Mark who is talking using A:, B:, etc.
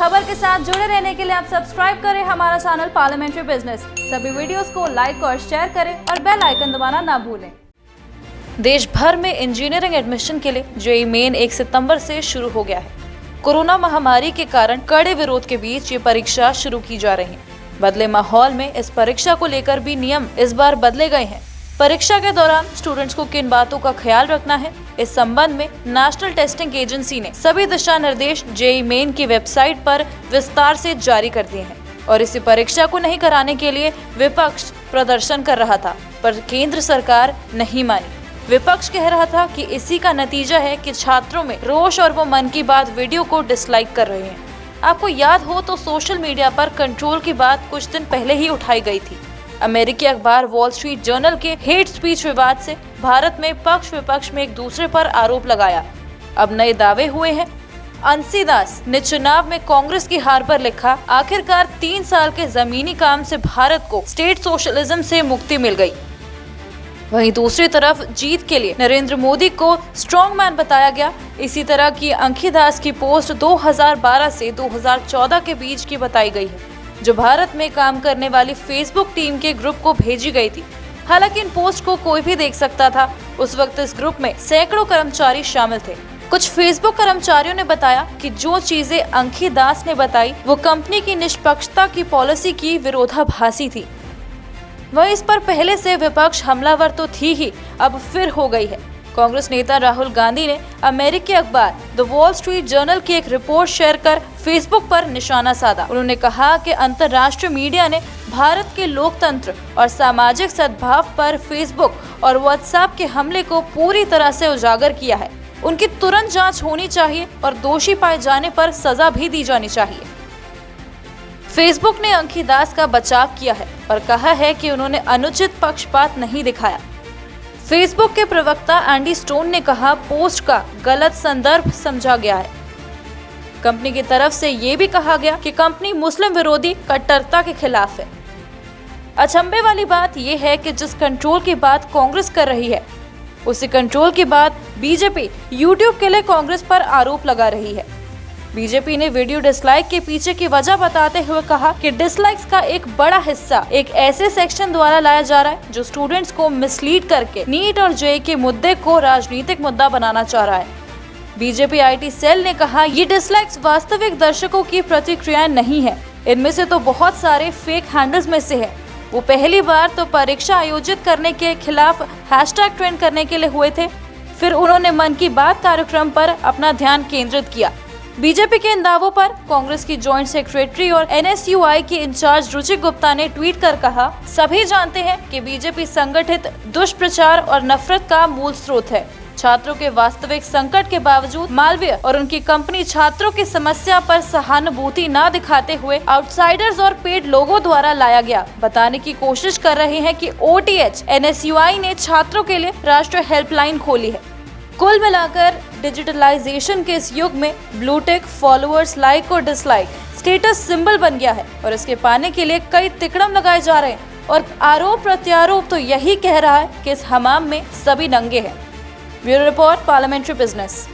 A: खबर के साथ जुड़े रहने के लिए आप सब्सक्राइब करें हमारा चैनल पार्लियामेंट्री बिजनेस। सभी वीडियोस को लाइक और शेयर करें और बेल आइकन दबाना ना भूलें। देश भर में इंजीनियरिंग एडमिशन के लिए जेईई मेन 1 सितंबर से शुरू हो गया है। कोरोना महामारी के कारण कड़े विरोध के बीच ये परीक्षा शुरू की जा रही है। बदले माहौल में इस परीक्षा को लेकर भी नियम इस बार बदले गए हैं। परीक्षा के दौरान स्टूडेंट्स को किन बातों का ख्याल रखना है, इस संबंध में नेशनल टेस्टिंग एजेंसी ने सभी दिशा निर्देश जेईई मेन की वेबसाइट पर विस्तार से जारी कर दिए हैं। और इसी परीक्षा को नहीं कराने के लिए विपक्ष प्रदर्शन कर रहा था, पर केंद्र सरकार नहीं मानी। विपक्ष कह रहा था कि इसी का नतीजा है कि छात्रों में रोष और वो मन की बात वीडियो को डिसलाइक कर रहे हैं। आपको याद हो तो सोशल मीडिया पर कंट्रोल की बात कुछ दिन पहले ही उठाई गई थी। अमेरिकी अखबार वॉल स्ट्रीट जर्नल के हेट स्पीच विवाद से भारत में पक्ष विपक्ष में एक दूसरे पर आरोप लगाया। अब नए दावे हुए हैं। अंशी दास ने चुनाव में कांग्रेस की हार पर लिखा, आखिरकार 3 साल के जमीनी काम से भारत को स्टेट सोशलिज्म से मुक्ति मिल गई। वहीं दूसरी तरफ जीत के लिए नरेंद्र मोदी को स्ट्रॉन्ग मैन बताया गया। इसी तरह की अंशी दास की पोस्ट 2012 से 2014 के बीच की बताई गई है, जो भारत में काम करने वाली फेसबुक टीम के ग्रुप को भेजी गई थी। हालांकि इन पोस्ट को कोई भी देख सकता था। उस वक्त इस ग्रुप में सैकड़ों कर्मचारी शामिल थे। कुछ फेसबुक कर्मचारियों ने बताया कि जो चीजें अंशी दास ने बताई वो कंपनी की निष्पक्षता की पॉलिसी की विरोधाभासी थी। वहीं इस पर पहले से विपक्ष हमलावर तो थी ही, अब फिर हो गई है। कांग्रेस नेता राहुल गांधी ने अमेरिकी अखबार द वॉल स्ट्रीट जर्नल की एक रिपोर्ट शेयर कर फेसबुक पर निशाना साधा। उन्होंने कहा कि अंतर्राष्ट्रीय मीडिया ने भारत के लोकतंत्र और सामाजिक सद्भाव पर फेसबुक और व्हाट्सएप के हमले को पूरी तरह से उजागर किया है। उनकी तुरंत जांच होनी चाहिए और दोषी पाए जाने पर सजा भी दी जानी चाहिए। फेसबुक ने अंशी दास का बचाव किया है और कहा है कि उन्होंने अनुचित पक्षपात नहीं दिखाया। फेसबुक के प्रवक्ता एंडी स्टोन ने कहा, पोस्ट का गलत संदर्भ समझा गया है। कंपनी की तरफ से ये भी कहा गया कि कंपनी मुस्लिम विरोधी कट्टरता के खिलाफ है। अचंभे वाली बात यह है कि जिस कंट्रोल की बात कांग्रेस कर रही है, उसी कंट्रोल की बात बीजेपी यूट्यूब के लिए कांग्रेस पर आरोप लगा रही है। बीजेपी ने वीडियो डिसलाइक के पीछे की वजह बताते हुए कहा कि डिसलाइक्स का एक बड़ा हिस्सा एक ऐसे सेक्शन द्वारा लाया जा रहा है जो स्टूडेंट्स को मिसलीड करके नीट और जेईई के मुद्दे को राजनीतिक मुद्दा बनाना चाह रहा है। बीजेपी आईटी सेल ने कहा, ये डिसलाइक्स वास्तविक दर्शकों की प्रतिक्रियाएं नहीं है। इनमें से तो बहुत सारे फेक हैंडल्स में से है। वो पहली बार तो परीक्षा आयोजित करने के खिलाफ हैशटैग ट्रेंड करने के लिए हुए थे, फिर उन्होंने मन की बात कार्यक्रम पर अपना ध्यान केंद्रित किया। बीजेपी के इन दावों पर कांग्रेस की जॉइंट सेक्रेटरी और एनएसयूआई की इंचार्ज रुचि गुप्ता ने ट्वीट कर कहा, सभी जानते हैं कि बीजेपी संगठित दुष्प्रचार और नफरत का मूल स्रोत है। छात्रों के वास्तविक संकट के बावजूद मालवीय और उनकी कंपनी छात्रों की समस्या पर सहानुभूति न दिखाते हुए आउटसाइडर्स और पेड लोगों द्वारा लाया गया बताने की कोशिश कर रहे हैं कि ओटीएच एनएसयूआई ने छात्रों के लिए राष्ट्रीय हेल्पलाइन खोली है। कुल मिलाकर डिजिटलाइजेशन के इस युग में ब्लूटिक, फॉलोअर्स, लाइक और डिसलाइक स्टेटस सिंबल बन गया है और इसके पाने के लिए कई तिकड़म लगाए जा रहे हैं। और आरोप प्रत्यारोप तो यही कह रहा है कि इस हमाम में सभी नंगे हैं। Bureau report, parliamentary business.